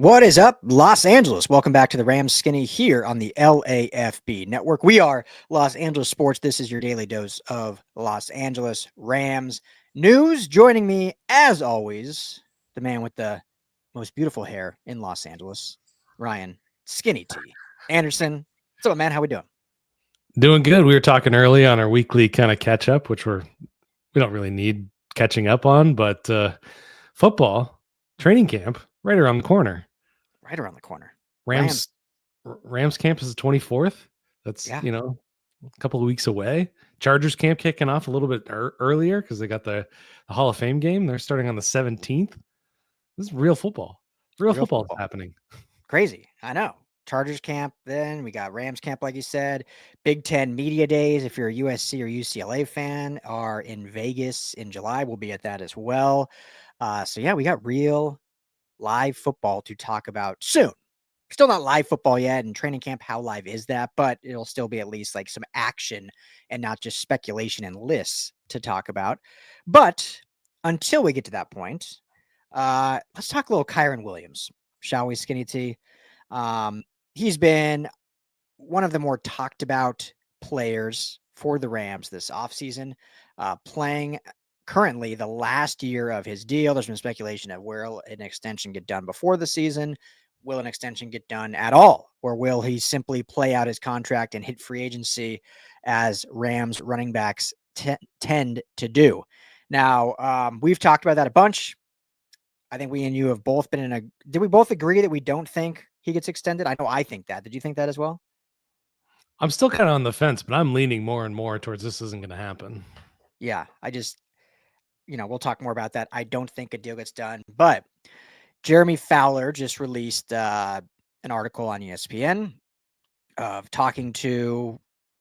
What is up, Los Angeles? Welcome back to the Rams Skinny here on the LAFB network. We are Los Angeles Sports. This is your daily dose of Los Angeles Rams news. Joining me, as always, the man with the most beautiful hair in Los Angeles, Ryan Skinny T Anderson. What's up, man? How we doing? Doing good. We were talking early on our weekly kind of catch up, which we don't really need catching up on, but football training camp right around the corner. Right around the corner. Rams camp is the 24th. That's, Yeah. A couple of weeks away. Chargers camp kicking off a little bit earlier because they got the Hall of Fame game. They're starting on the 17th. This is real football. Real football is happening. Crazy. I know. Chargers camp, then we got Rams camp, like you said. Big Ten media days, if you're a USC or UCLA fan, are in Vegas in July. We'll be at that as well. So yeah, we got real live football to talk about soon. Still not live football yet, and training camp, how live is that? But it'll still be at least like some action and not just speculation and lists to talk about. But until we get to that point, let's talk a little Kyren Williams, shall we, Skinny T? He's been one of the more talked about players for the Rams this offseason, playing currently the last year of his deal. There's been speculation of will an extension get done before the season? Will an extension get done at all? Or will he simply play out his contract and hit free agency as Rams running backs tend to do? Now, we've talked about that a bunch. I think we and you have both been did we both agree that we don't think he gets extended? I know I think that. Did you think that as well? I'm still kind of on the fence, but I'm leaning more and more towards this isn't going to happen. Yeah, I just, we'll talk more about that. I don't think a deal gets done, but Jeremy Fowler just released an article on ESPN of talking to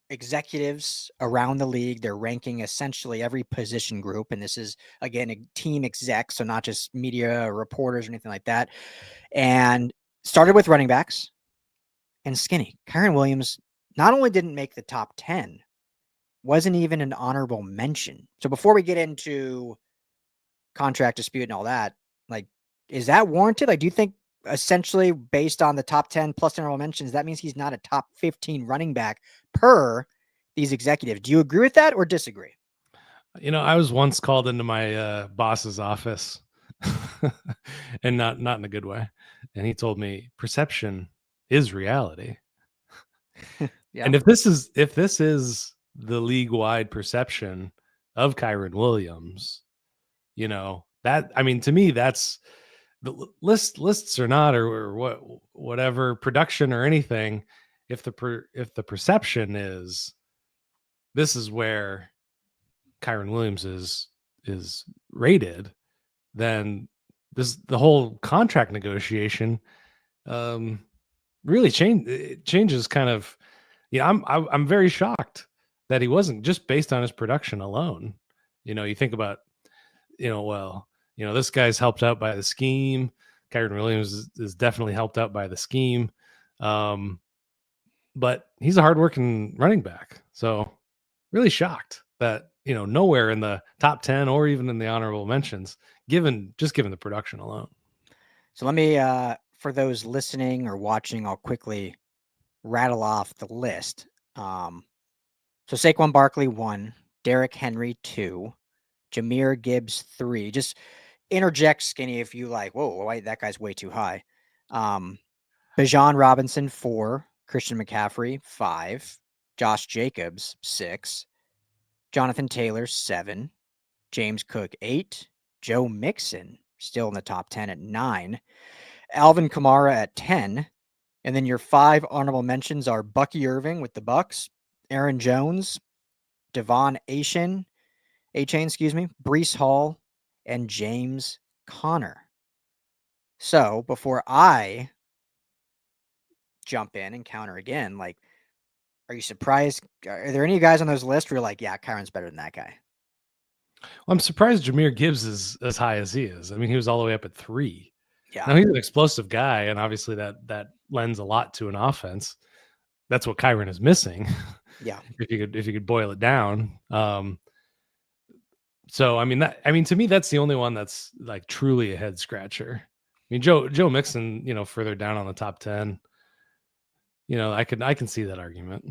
executives around the league. They're ranking essentially every position group. And this is, again, a team exec, so not just media or reporters or anything like that. And started with running backs and Skinny. Kyren Williams not only didn't make the top 10, wasn't even an honorable mention. So before we get into contract dispute and all that, like, is that warranted? Like, do you think essentially based on the top 10 plus honorable mentions, that means he's not a top 15 running back per these executives? Do you agree with that or disagree? I was once called into my boss's office and not in a good way. And he told me perception is reality. Yeah. And if this is the league-wide perception of Kyren Williams, to me, that's the lists or not, or whatever production or anything. If the perception is this is where Kyren Williams is rated, then the whole contract negotiation really changes kind of. Yeah, I'm very shocked that he wasn't just based on his production alone. You think about, this guy's helped out by the scheme. Kyren Williams is definitely helped out by the scheme. But he's a hardworking running back. So really shocked that, nowhere in the top 10 or even in the honorable mentions, given the production alone. So let me, for those listening or watching, I'll quickly rattle off the list. So Saquon Barkley 1, Derrick Henry 2, Jahmyr Gibbs 3. Just interject, Skinny, if you like. Whoa, that guy's way too high. Bijan Robinson 4, Christian McCaffrey 5, Josh Jacobs 6, Jonathan Taylor 7, James Cook 8, Joe Mixon still in the top 10 at 9, Alvin Kamara at 10. And then your 5 honorable mentions are Bucky Irving with the Bucks, Aaron Jones, Devon Achane, Breece Hall, and James Conner. So before I jump in and counter again, like, are you surprised? Are there any guys on those lists where you're like, yeah, Kyren's better than that guy? Well, I'm surprised Jahmyr Gibbs is as high as he is. I mean, he was all the way up at 3. Yeah. Now he's an explosive guy, and obviously that lends a lot to an offense. That's what Kyren is missing. Yeah. if you could boil it down. So to me, that's the only one that's like truly a head scratcher. mean, Joe Mixon, further down on the top 10, I can see that argument.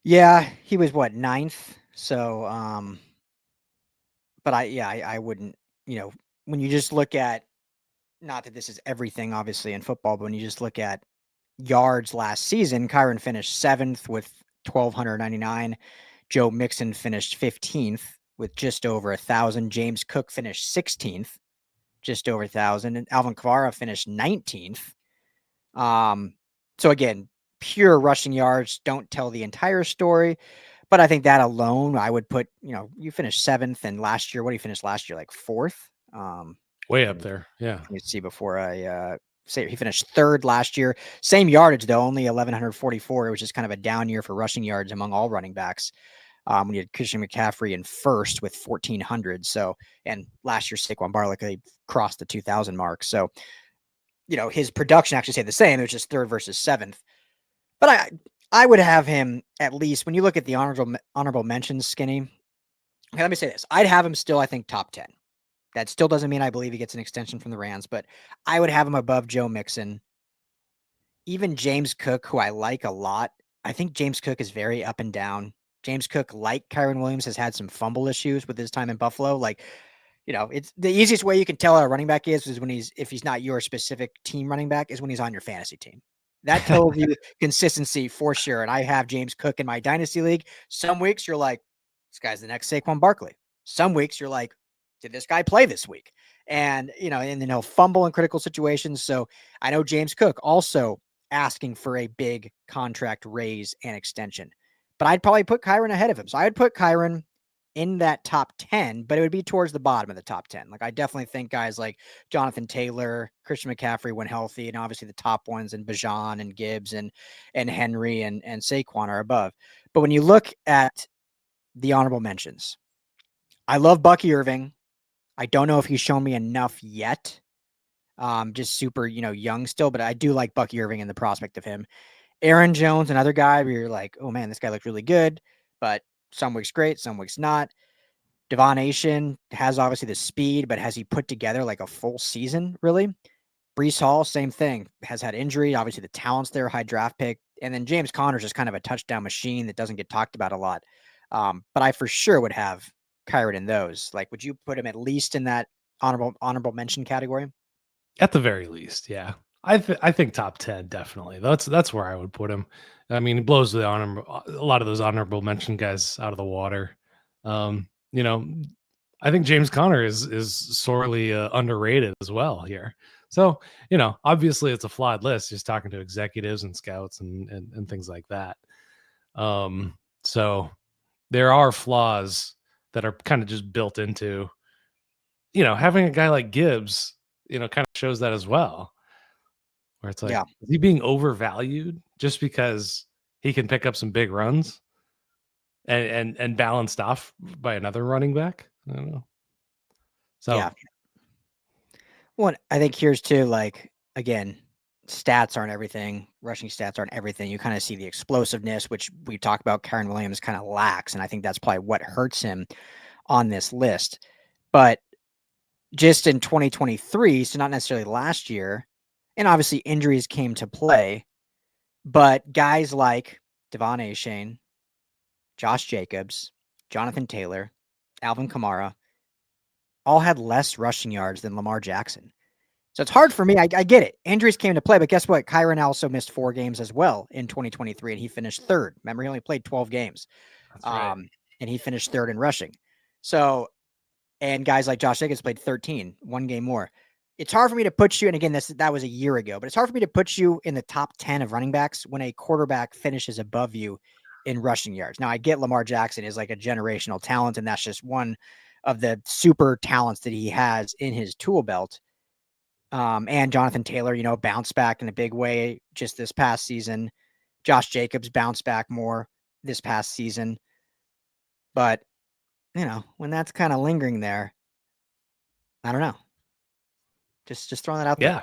Yeah, he was what, ninth? So, but I wouldn't, when you just look at, not that this is everything obviously in football, but when you just look at yards last season, Kyren finished 7th with 1,299. Joe Mixon finished 15th with just over 1,000. James Cook finished 16th, just over 1,000. And Alvin Kamara finished 19th. So again, pure rushing yards don't tell the entire story. But I think that alone, I would put, you finished 7th, and last year, what did you finish last year? Like 4th? Way up there. Yeah. Let me see before I say he finished 3rd last year. Same yardage, though, only 1,144. It was just kind of a down year for rushing yards among all running backs. When you had Christian McCaffrey in 1st with 1,400. So, and last year, Saquon Barkley crossed the 2,000 mark. So, his production actually stayed the same. It was just 3rd versus 7th. But I would have him at least, when you look at the honorable mentions, Skinny. Okay, let me say this. I'd have him still, I think, top 10. That still doesn't mean I believe he gets an extension from the Rams, but I would have him above Joe Mixon. Even James Cook, who I like a lot. I think James Cook is very up and down. James Cook, like Kyren Williams, has had some fumble issues with his time in Buffalo. Like, it's the easiest way you can tell how a running back is when if he's not your specific team running back, is when he's on your fantasy team. That tells you consistency for sure. And I have James Cook in my dynasty league. Some weeks you're like, this guy's the next Saquon Barkley. Some weeks you're like, did this guy play this week? And, and then he'll fumble in critical situations. So I know James Cook also asking for a big contract raise and extension, but I'd probably put Kyren ahead of him. So I would put Kyren in that top 10, but it would be towards the bottom of the top 10. Like, I definitely think guys like Jonathan Taylor, Christian McCaffrey when healthy, and obviously the top ones, and Bijan and Gibbs and Henry and Saquon are above. But when you look at the honorable mentions, I love Bucky Irving. I don't know if he's shown me enough yet. Just super, young still, but I do like Bucky Irving and the prospect of him. Aaron Jones, another guy where you're like, oh man, this guy looks really good, but some weeks great, some weeks not. Davante has obviously the speed, but has he put together like a full season, really? Breece Hall, same thing, has had injury. Obviously, the talent's there, high draft pick. And then James Conner's just kind of a touchdown machine that doesn't get talked about a lot. But I for sure would have Kyren in those. Like, would you put him at least in that honorable mention category? At the very least, yeah. I think top 10 definitely. That's where I would put him. I mean, he blows a lot of those honorable mention guys out of the water. I think James Conner is sorely underrated as well here. So, obviously it's a flawed list, just talking to executives and scouts and things like that. So there are flaws that are kind of just built into, having a guy like Gibbs, kind of shows that as well. Where it's like, Yeah. is he being overvalued just because he can pick up some big runs and balanced off by another running back? I don't know. So Yeah. Well, I think here's too, like, again, stats aren't everything. Rushing stats aren't everything. You kind of see the explosiveness, which we talk about Kyren Williams kind of lacks. And I think that's probably what hurts him on this list. But just in 2023, so not necessarily last year, and obviously injuries came to play, but guys like Davante Shane, Josh Jacobs, Jonathan Taylor, Alvin Kamara all had less rushing yards than Lamar Jackson. So it's hard for me. I get it. Injuries came to play, but guess what? Kyren also missed 4 games as well in 2023, and he finished 3rd. Remember, he only played 12 games. that's right. And he finished 3rd in rushing. So, and guys like Josh Jacobs played 13, 1 game more. It's hard for me to put you, and again, that was a year ago, but it's hard for me to put you in the top 10 of running backs when a quarterback finishes above you in rushing yards. Now, I get Lamar Jackson is like a generational talent, and that's just one of the super talents that he has in his tool belt. And Jonathan Taylor, bounced back in a big way just this past season. Josh Jacobs bounced back more this past season. But, when that's kind of lingering there, I don't know. Just throwing that out Yeah.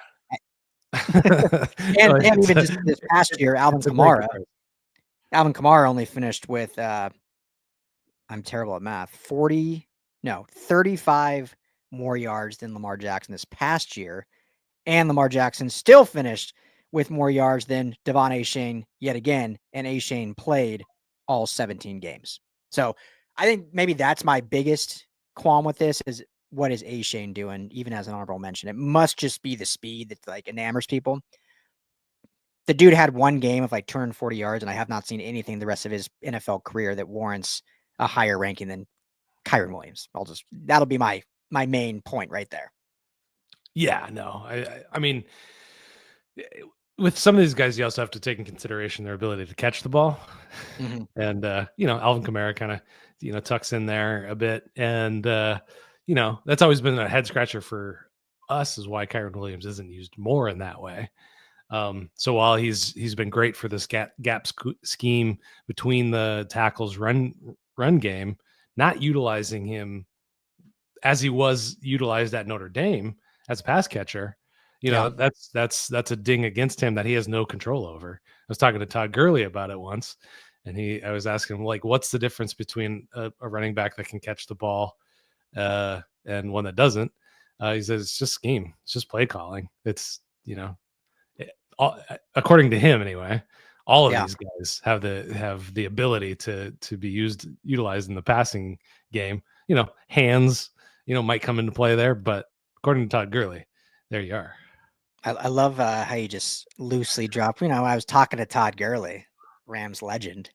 there. and even just this past year, Alvin Kamara only finished with, I'm terrible at math, 35 more yards than Lamar Jackson this past year. And Lamar Jackson still finished with more yards than Devon Achane yet again. And Achane played all 17 games. So I think maybe that's my biggest qualm with this is what is Achane doing, even as an honorable mention? It must just be the speed that like enamors people. The dude had one game of like 240 yards, and I have not seen anything the rest of his NFL career that warrants a higher ranking than Kyren Williams. That'll be my main point right there. Yeah, no, I mean, with some of these guys, you also have to take in consideration their ability to catch the ball. Mm-hmm. And, Alvin Kamara kind of, tucks in there a bit. And, that's always been a head scratcher for us is why Kyren Williams isn't used more in that way. So while he's been great for this gap scheme between the tackles run game, not utilizing him as he was utilized at Notre Dame as a pass catcher, Yeah. that's a ding against him that he has no control over. I was talking to Todd Gurley about it once, and I was asking him, like, what's the difference between a running back that can catch the ball and one that doesn't? He says it's just scheme, it's just play calling. It's according to him anyway. All of these guys have the ability to be utilized in the passing game. Hands might come into play there, but according to Todd Gurley, there you are. I love how you just loosely dropped. I was talking to Todd Gurley, Rams legend.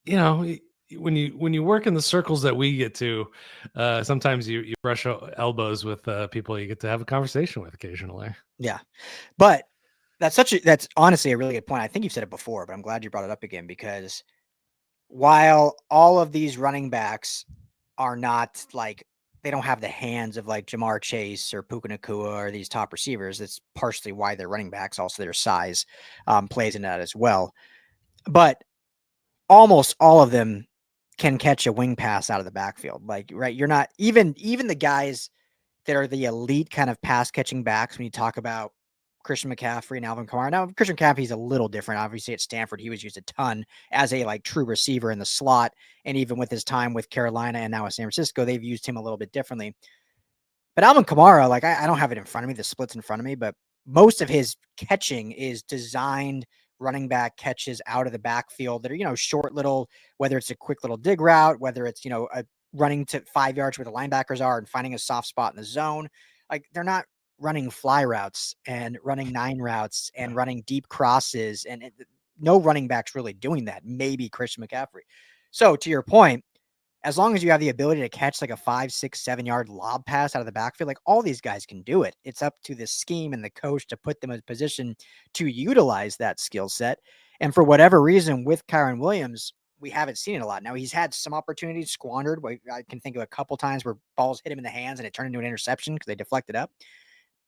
When you work in the circles that we get to, sometimes you brush elbows with people you get to have a conversation with occasionally. Yeah, but that's honestly a really good point. I think you've said it before, but I'm glad you brought it up again because while all of these running backs are not like they don't have the hands of like Jamar Chase or Puka Nacua or these top receivers. That's partially why they're running backs. Also, their size plays in that as well. But almost all of them can catch a wing pass out of the backfield. Like, right, you're not even the guys that are the elite kind of pass catching backs when you talk about Christian McCaffrey and Alvin Kamara. Now, Christian McCaffrey's a little different. Obviously, at Stanford, he was used a ton as a like true receiver in the slot. And even with his time with Carolina and now at San Francisco, they've used him a little bit differently. But Alvin Kamara, like I don't have it in front of me, the splits in front of me, but most of his catching is designed running back catches out of the backfield that are, short little, whether it's a quick little dig route, whether it's, a running to 5 yards where the linebackers are and finding a soft spot in the zone. Like they're not running fly routes and running 9 routes and running deep crosses. And no running back's really doing that. Maybe Christian McCaffrey. So to your point, as long as you have the ability to catch like a 5, 6, 7 yard lob pass out of the backfield, like all these guys can do it. It's up to the scheme and the coach to put them in a position to utilize that skill set. And for whatever reason, with Kyren Williams, we haven't seen it a lot. Now he's had some opportunities squandered. I can think of a couple times where balls hit him in the hands and it turned into an interception because they deflected up.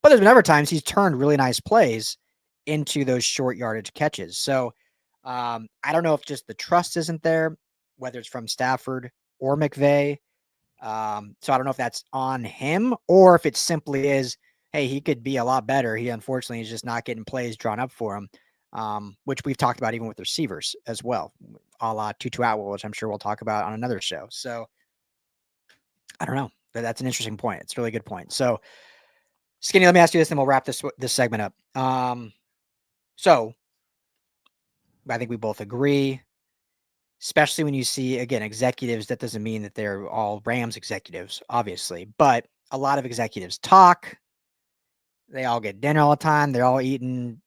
But there's been other times he's turned really nice plays into those short yardage catches. So I don't know if just the trust isn't there, whether it's from Stafford or McVay. So I don't know if that's on him or if it simply is, hey, he could be a lot better. He unfortunately is just not getting plays drawn up for him, which we've talked about even with receivers as well, a la Tutu Atwell, which I'm sure we'll talk about on another show. So I don't know. That's an interesting point. It's a really good point. So Skinny, let me ask you this, and we'll wrap this segment up. So I think we both agree, especially when you see, again, executives. That doesn't mean that they're all Rams executives, obviously, but a lot of executives talk. They all get dinner all the time. They're all eating,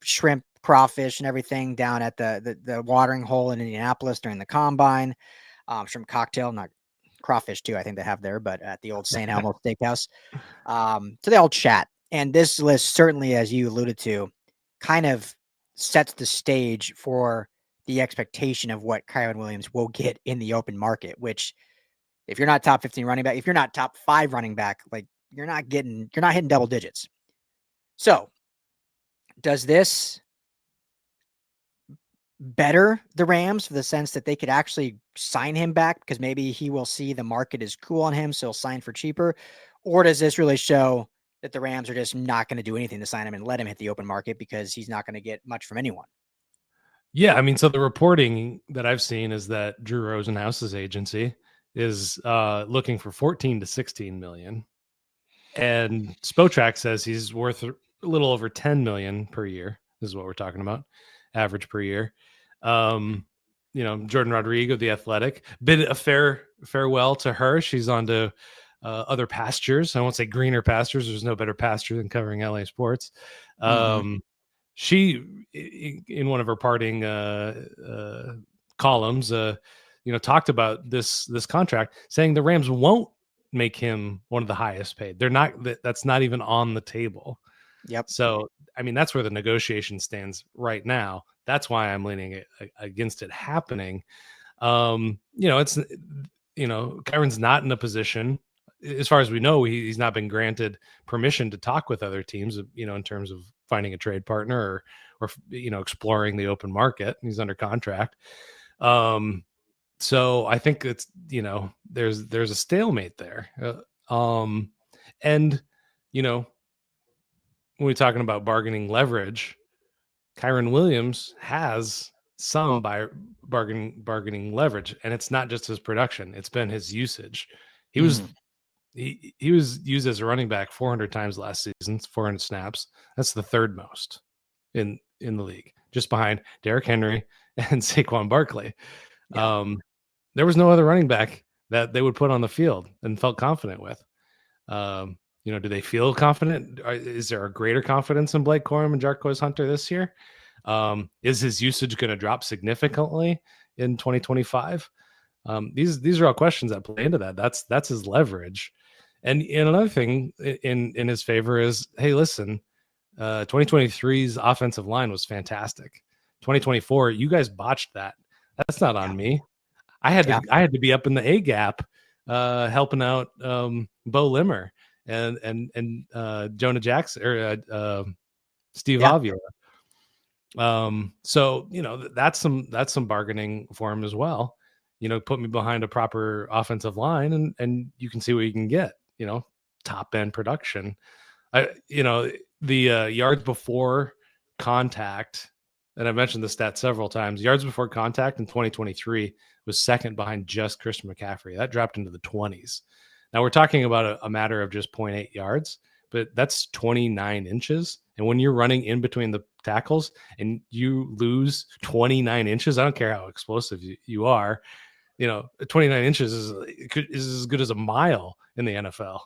shrimp, crawfish, and everything down at the watering hole in Indianapolis during the combine. Shrimp cocktail, not crawfish too, I think they have there, but at the old St. Elmo Steakhouse. So they all chat. And this list, certainly, as you alluded to, kind of sets the stage for the expectation of what Kyren Williams will get in the open market, which if you're not top 15 running back, if you're not top 5 running back, like you're not hitting double digits. So does this better the Rams for the sense that they could actually sign him back because maybe he will see the market is cool on him, so he'll sign for cheaper? Or does this really show that the Rams are just not going to do anything to sign him and let him hit the open market because he's not going to get much from anyone? Yeah, I mean, so the reporting that I've seen is that Drew Rosenhaus's agency is looking for 14 to 16 million. And Spotrac says he's worth a little over 10 million per year. This is what we're talking about, average per year. Jordan Rodrigo, the Athletic, bid a farewell to her. She's on to other pastures. I won't say greener pastures. There's no better pasture than covering LA sports. She, in one of her parting columns, talked about this contract, saying the Rams won't make him one of the highest paid. They're not. That's not even on the table. Yep. So, I mean, that's where the negotiation stands right now. That's why I'm leaning against it happening. It's Kyren's not in a position, as far as we know, he's not been granted permission to talk with other teams, in terms of finding a trade partner or exploring the open market. He's under contract. So I think it's, there's a stalemate there. And when we're talking about bargaining leverage, Kyren Williams has some bargaining leverage, and it's not just his production; it's been his usage. He was used as a running back 400 times last season, 400 snaps. That's the third most in the league, just behind Derrick Henry and Saquon Barkley. Yeah. There was no other running back that they would put on the field and felt confident with. Do they feel confident? Is there a greater confidence in Blake Corum and Jarquez Hunter this year? Is his usage going to drop significantly in 2025? These are all questions that play into that. That's his leverage. And another thing in his favor is, hey, listen, 2023's offensive line was fantastic. 2024, you guys botched that. That's not on me. I had to be up in the A gap, helping out Bo Limmer and Jonah Jackson or Steve Avila. So that's some bargaining for him as well. Put me behind a proper offensive line and you can see what you can get. Top end production. The yards before contact, and I've mentioned the stat several times. Yards before contact in 2023 was second behind just Christian McCaffrey. That dropped into the 20s. Now we're talking about a matter of just 0.8 yards, but that's 29 inches. And when you're running in between the tackles and you lose 29 inches, I don't care how explosive you are, 29 inches is as good as a mile in the NFL.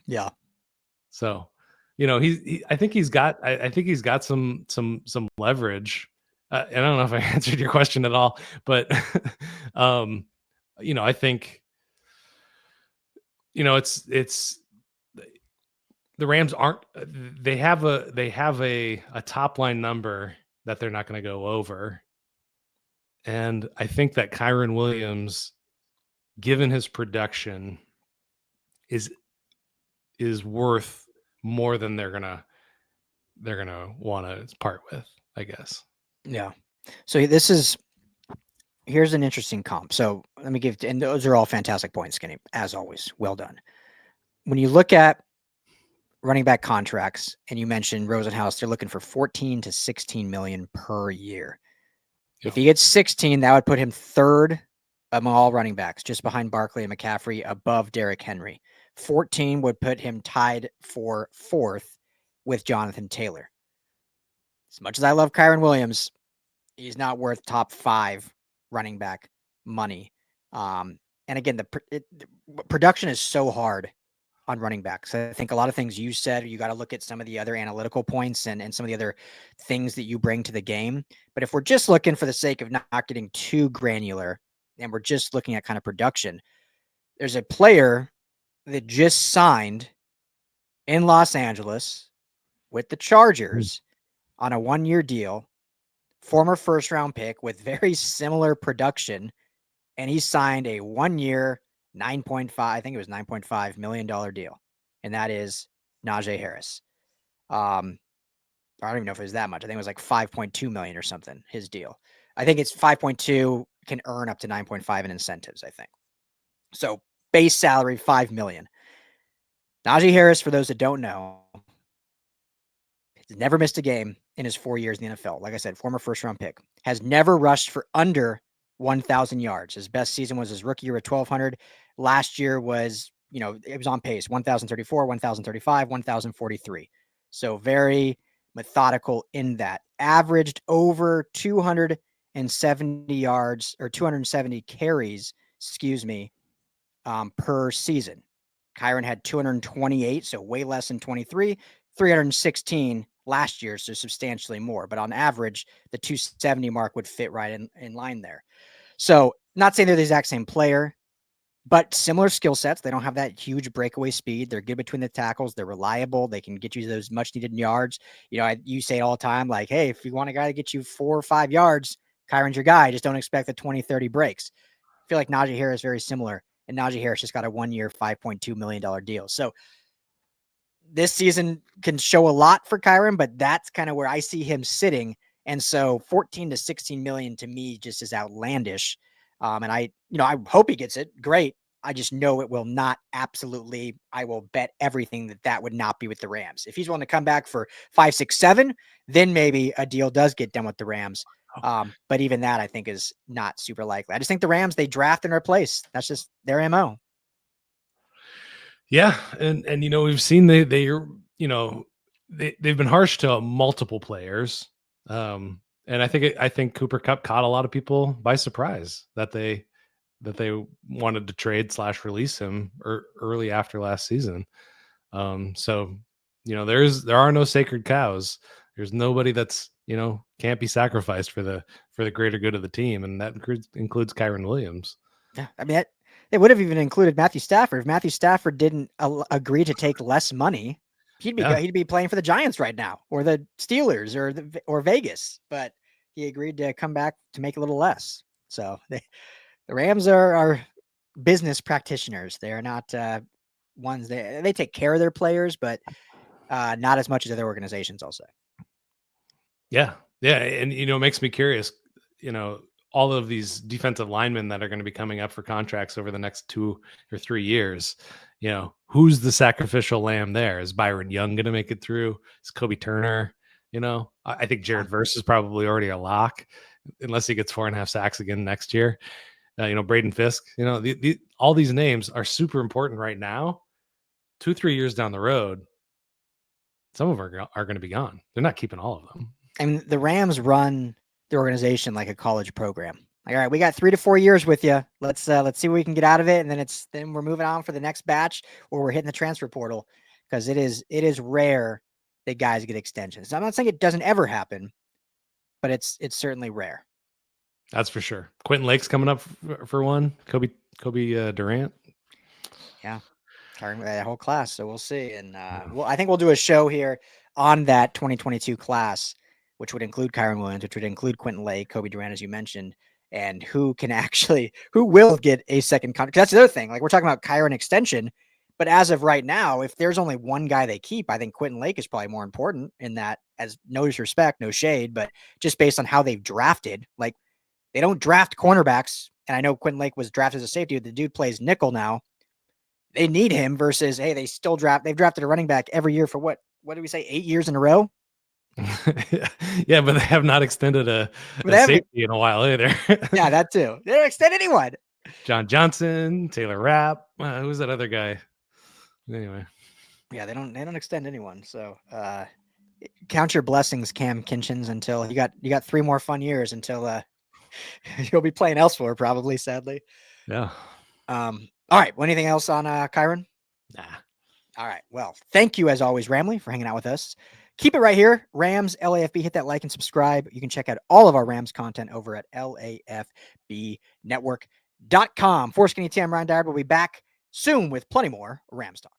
Yeah. So, I think he's got some leverage. I don't know if I answered your question at all, but, I think, it's the Rams they have a top line number that they're not going to go over. And I think that Kyren Williams, given his production, is worth more than they're gonna want to part with, I guess. Yeah. So here's an interesting comp. So let me and those are all fantastic points, Skinny, as always. Well done. When you look at running back contracts, and you mentioned Rosenhaus, they're looking for 14 to 16 million per year. Yeah. If he gets 16, that would put him third among all running backs, just behind Barkley and McCaffrey, above Derrick Henry. 14 would put him tied for fourth with Jonathan Taylor. As much as I love Kyren Williams, he's not worth top 5 running back money. And again, the production is so hard on running backs. I think a lot of things you said, you got to look at some of the other analytical points and some of the other things that you bring to the game. But if we're just looking for the sake of not getting too granular and we're just looking at kind of production, there's a player that just signed in Los Angeles with the Chargers on a 1-year deal, former first-round pick with very similar production, and he signed a 1-year, $9.5 million deal, and that is Najee Harris. I don't even know if it was that much. I think it was like 5.2 million or something, his deal. I think it's 5.2, can earn up to 9.5 in incentives, I think. So base salary, 5 million. Najee Harris, for those that don't know, has never missed a game in his 4 years in the NFL. Like I said, former first-round pick. Has never rushed for under 1,000 yards. His best season was his rookie year at 1,200. Last year was it was on pace 1,034, 1,035, 1,043. So very methodical in that. Averaged over 270 yards or 270 carries, per season. Kyren had 228, so way less than 23, 316 last year, so substantially more. But on average, the 270 mark would fit right in line there. So not saying they're the exact same player, but similar skill sets. They don't have that huge breakaway speed. They're good between the tackles. They're reliable. They can get you those much needed yards. You say it all the time, like, hey, if you want a guy to get you 4 or 5 yards, Kyren's your guy. Just don't expect the 20, 30 breaks. I feel like Najee Harris is very similar. And Najee Harris just got a 1-year, $5.2 million deal. So this season can show a lot for Kyren, but that's kind of where I see him sitting. And so 14 to 16 million to me just is outlandish. And I hope he gets it. Great. I just know it will not absolutely. I will bet everything that would not be with the Rams. If he's willing to come back for 5, 6, 7, then maybe a deal does get done with the Rams. But even that I think is not super likely. I just think the Rams, they draft and replace. That's just their MO. Yeah. And we've seen they've been harsh to multiple players. And I think Cooper Kupp caught a lot of people by surprise that they wanted to trade / release him early after last season. So, there are no sacred cows. There's nobody that's, can't be sacrificed for the greater good of the team. And that includes Kyren Williams. Yeah. I mean, they would have even included Matthew Stafford. If Matthew Stafford didn't agree to take less money, he'd be playing for the Giants right now, or the Steelers, or Vegas. But he agreed to come back to make a little less. So the Rams are business practitioners. They are not ones they take care of their players, but not as much as other organizations, I'll say. Yeah. Yeah. And, it makes me curious, all of these defensive linemen that are going to be coming up for contracts over the next 2 or 3 years, who's the sacrificial lamb there? Is Byron Young going to make it through? Is Kobe Turner? I think Jared Verse is probably already a lock unless he gets 4.5 sacks again next year. Braden Fiske, all these names are super important right now. 2-3 years down the road, some of them are going to be gone. They're not keeping all of them. I mean, the Rams run the organization like a college program. Like, all right, we got 3 to 4 years with you. Let's see what we can get out of it, and then we're moving on for the next batch, or we're hitting the transfer portal, because it is rare that guys get extensions. I'm not saying it doesn't ever happen, but it's certainly rare. That's for sure. Quentin Lake's coming up for one. Kobe Durant. Yeah, carrying that whole class. So we'll see. And I think we'll do a show here on that 2022 class, which would include Kyren Williams, which would include Quentin Lake, Kobe Durant, as you mentioned, and who will get a second contract. That's the other thing. Like, we're talking about Kyren extension, but as of right now, if there's only one guy they keep, I think Quentin Lake is probably more important in that, as no disrespect, no shade, but just based on how they've drafted. Like, they don't draft cornerbacks. And I know Quentin Lake was drafted as a safety. The dude plays nickel now. They need him versus, hey, they've drafted a running back every year for what did we say, 8 years in a row? Yeah, but they have not extended a safety in a while either. Yeah, that too. They don't extend anyone. John Johnson, Taylor Rapp. Who's that other guy? Anyway. Yeah, they don't extend anyone. So count your blessings, Cam Kinchins, until you got 3 more fun years until you'll be playing elsewhere, probably, sadly. Yeah. All right. Well, anything else on Kyren? Nah. All right. Well, thank you as always, Ramley, for hanging out with us. Keep it right here. Rams, LAFB. Hit that like and subscribe. You can check out all of our Rams content over at LAFBnetwork.com. For Skinny Tim, Ryan Dowd will be back soon with plenty more Rams talk.